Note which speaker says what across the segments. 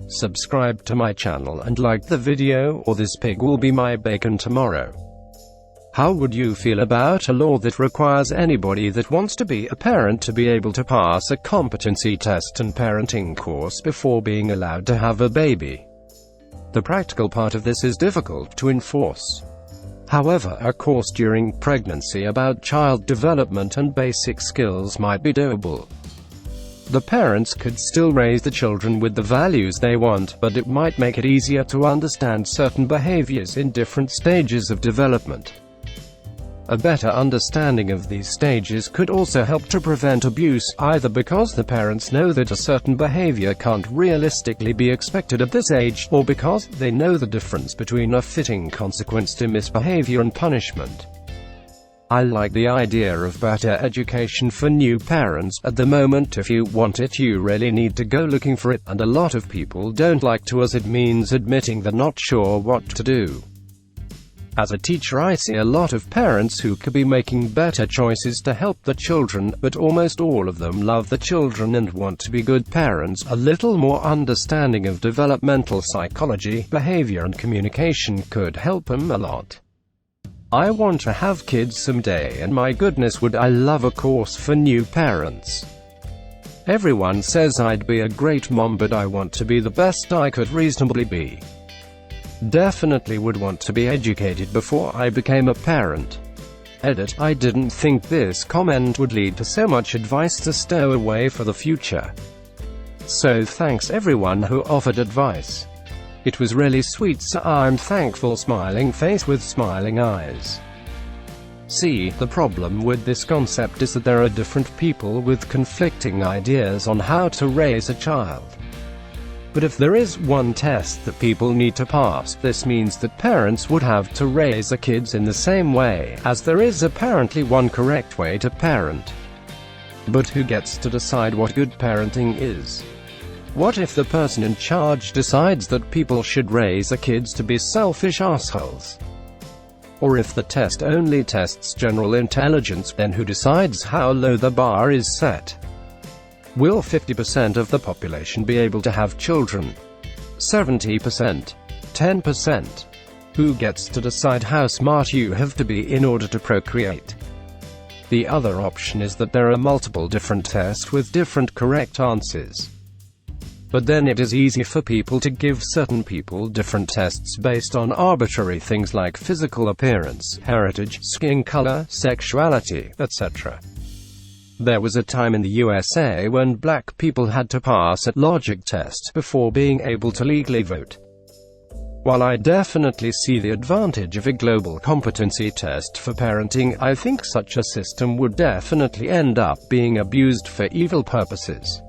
Speaker 1: subscribe to my channel and like the video, or this pig will be my bacon tomorrow. How would you feel about a law that requires anybody that wants to be a parent to be able to pass a competency test and parenting course before being allowed to have a baby? The practical part of this is difficult to enforce. However, a course during pregnancy about child development and basic skills might be doable. The parents could still raise the children with the values they want, but it might make it easier to understand certain behaviors in different stages of development. A better understanding of these stages could also help to prevent abuse, either because the parents know that a certain behavior can't realistically be expected at this age, or because they know the difference between a fitting consequence to misbehavior and punishment. I like the idea of better education for new parents. At the moment, if you want it, you really need to go looking for it, and a lot of people don't like to, as it means admitting they're not sure what to do. As a teacher, I see a lot of parents who could be making better choices to help the children, but almost all of them love the children and want to be good parents. A little more understanding of developmental psychology, behavior and communication could help them a lot. I want to have kids someday, and my goodness would I love a course for new parents. Everyone says I'd be a great mom, but I want to be the best I could reasonably be. Definitely would want to be educated before I became a parent. Edit. I didn't think this comment would lead to so much advice to stow away for the future. So thanks everyone who offered advice. It was really sweet, so I'm thankful. Smiling face with smiling eyes. See, the problem with this concept is that there are different people with conflicting ideas on how to raise a child. But if there is one test that people need to pass, this means that parents would have to raise their kids in the same way, as there is apparently one correct way to parent. But who gets to decide what good parenting is? What if the person in charge decides that people should raise their kids to be selfish assholes? Or if the test only tests general intelligence, then who decides how low the bar is set? Will 50% of the population be able to have children? 70%? 10%? Who gets to decide how smart you have to be in order to procreate? The other option is that there are multiple different tests with different correct answers. But then it is easy for people to give certain people different tests based on arbitrary things like physical appearance, heritage, skin color, sexuality, etc. There was a time in the USA when black people had to pass a logic test before being able to legally vote. While I definitely see the advantage of a global competency test for parenting, I think such a system would definitely end up being abused for evil purposes.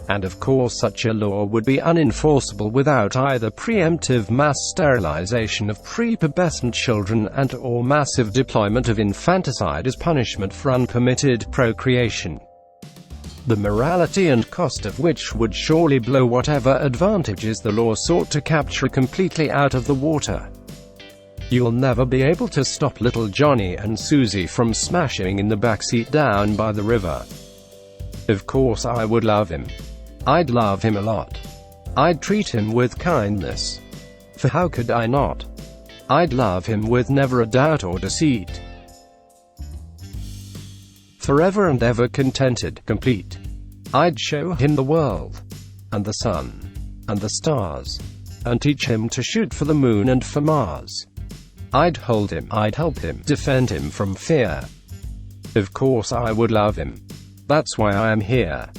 Speaker 1: And of course such a law would be unenforceable without either preemptive mass sterilization of prepubescent children and/or massive deployment of infanticide as punishment for unpermitted procreation. The morality and cost of which would surely blow whatever advantages the law sought to capture completely out of the water. You'll never be able to stop little Johnny and Susie from smashing in the backseat down by the river. Of course I would love him. I'd love him a lot. I'd treat him with kindness. For how could I not? I'd love him with never a doubt or deceit. Forever and ever contented, complete. I'd show him the world, and the sun, and the stars, and teach him to shoot for the moon and for Mars. I'd hold him, I'd help him, defend him from fear. Of course I would love him. That's why I am here.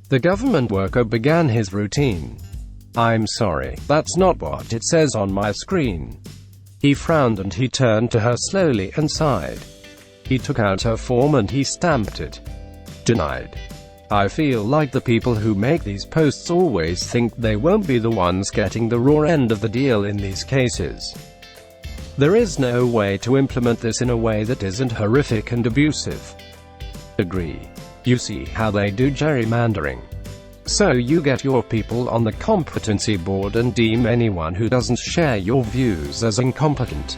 Speaker 1: The government worker began his routine. I'm sorry, that's not what it says on my screen. He frowned and he turned to her slowly and sighed. He took out her form and he stamped it. Denied. I feel like the people who make these posts always think they won't be the ones getting the raw end of the deal in these cases. There is no way to implement this in a way that isn't horrific and abusive. Agree. You see how they do gerrymandering. So you get your people on the competency board and deem anyone who doesn't share your views as incompetent.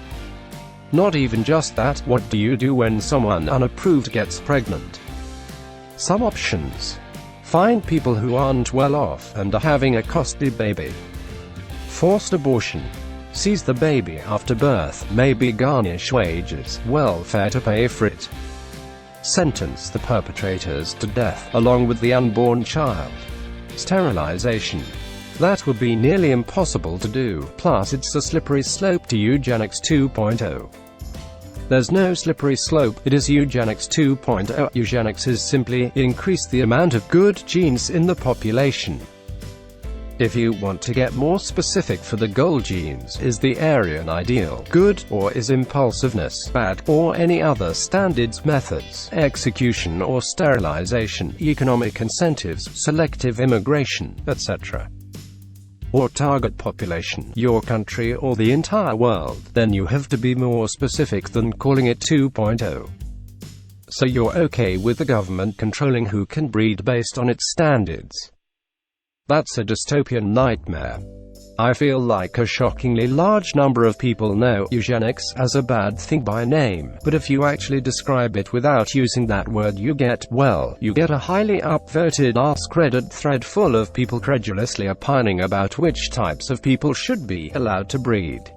Speaker 1: Not even just that, what do you do when someone unapproved gets pregnant? Some options. Find people who aren't well off and are having a costly baby. Forced abortion. Seize the baby after birth, maybe garnish wages, welfare to pay for it. Sentence the perpetrators to death, along with the unborn child. Sterilization. That would be nearly impossible to do, plus it's a slippery slope to eugenics 2.0. There's no slippery slope, it is eugenics 2.0. Eugenics is simply increase the amount of good genes in the population. If you want to get more specific for the goal, genes is the Aryan ideal good, or is impulsiveness bad, or any other standards, methods, execution or sterilization, economic incentives, selective immigration, etc. Or target population, your country or the entire world, then you have to be more specific than calling it 2.0. So you're okay with the government controlling who can breed based on its standards. That's a dystopian nightmare. I feel like a shockingly large number of people know eugenics as a bad thing by name, but if you actually describe it without using that word you get a highly upvoted AskReddit thread full of people credulously opining about which types of people should be allowed to breed.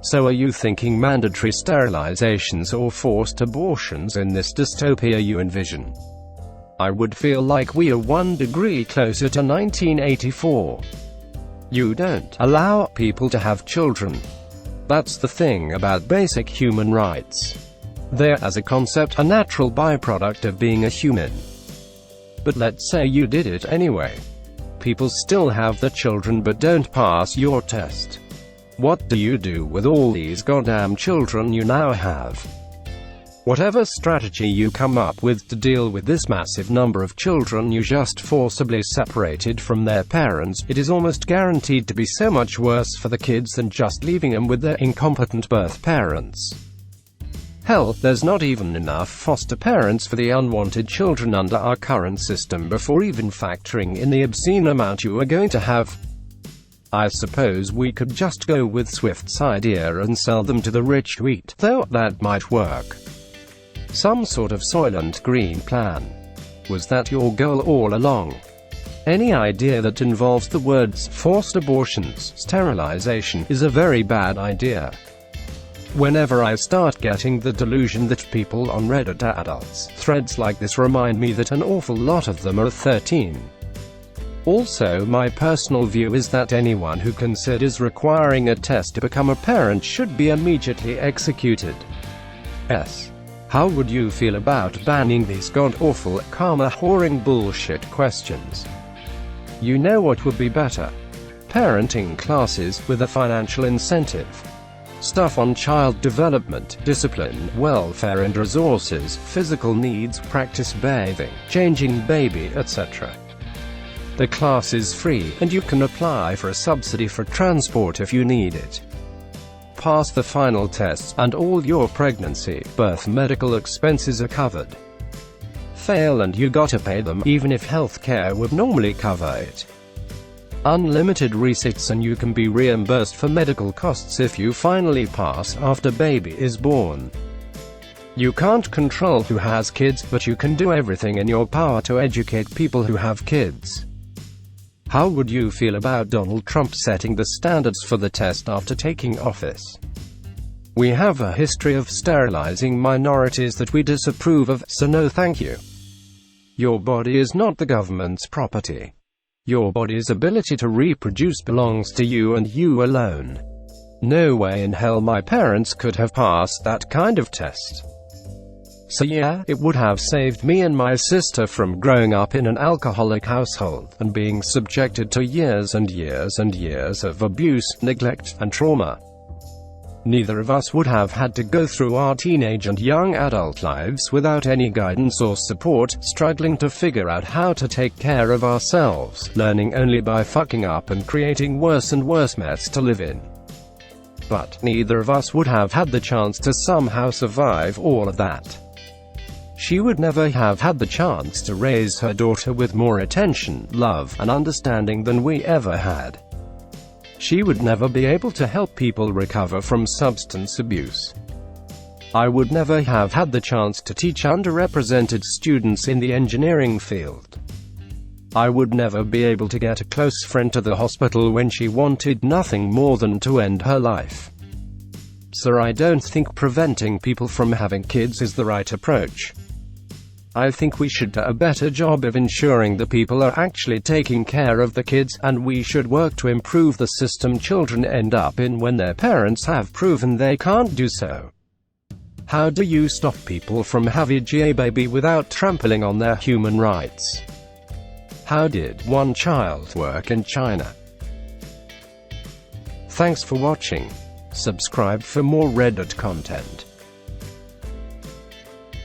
Speaker 1: So are you thinking mandatory sterilizations or forced abortions in this dystopia you envision? I would feel like we are 1 degree closer to 1984. You don't allow people to have children. That's the thing about basic human rights. They're, as a concept, a natural byproduct of being a human. But let's say you did it anyway. People still have the children but don't pass your test. What do you do with all these goddamn children you now have? Whatever strategy you come up with to deal with this massive number of children you just forcibly separated from their parents, it is almost guaranteed to be so much worse for the kids than just leaving them with their incompetent birth parents. Hell, there's not even enough foster parents for the unwanted children under our current system before even factoring in the obscene amount you are going to have. I suppose we could just go with Swift's idea and sell them to the rich to eat, though that might work. Some sort of Soylent Green plan. Was that your goal all along? Any idea that involves the words forced abortions, sterilization, is a very bad idea. Whenever I start getting the delusion that people on Reddit are adults, threads like this remind me that an awful lot of them are 13. Also, my personal view is that anyone who considers requiring a test to become a parent should be immediately executed. S. How would you feel about banning these god-awful, karma-whoring bullshit questions? You know what would be better? Parenting classes, with a financial incentive. Stuff on child development, discipline, welfare and resources, physical needs, practice bathing, changing baby, etc. The class is free, and you can apply for a subsidy for transport if you need it. Pass the final tests, and all your pregnancy, birth, medical expenses are covered. Fail and you gotta pay them, even if healthcare would normally cover it. Unlimited receipts and you can be reimbursed for medical costs if you finally pass after baby is born. You can't control who has kids, but you can do everything in your power to educate people who have kids. How would you feel about Donald Trump setting the standards for the test after taking office? We have a history of sterilizing minorities that we disapprove of, so no thank you. Your body is not the government's property. Your body's ability to reproduce belongs to you and you alone. No way in hell my parents could have passed that kind of test. So yeah, it would have saved me and my sister from growing up in an alcoholic household, and being subjected to years and years and years of abuse, neglect, and trauma. Neither of us would have had to go through our teenage and young adult lives without any guidance or support, struggling to figure out how to take care of ourselves, learning only by fucking up and creating worse and worse mess to live in. But neither of us would have had the chance to somehow survive all of that. She would never have had the chance to raise her daughter with more attention, love, and understanding than we ever had. She would never be able to help people recover from substance abuse. I would never have had the chance to teach underrepresented students in the engineering field. I would never be able to get a close friend to the hospital when she wanted nothing more than to end her life. Sir, I don't think preventing people from having kids is the right approach. I think we should do a better job of ensuring that people are actually taking care of the kids, and we should work to improve the system children end up in when their parents have proven they can't do so. How do you stop people from having a baby without trampling on their human rights? How did one child work in China? Thanks for watching. Subscribe for more Reddit content.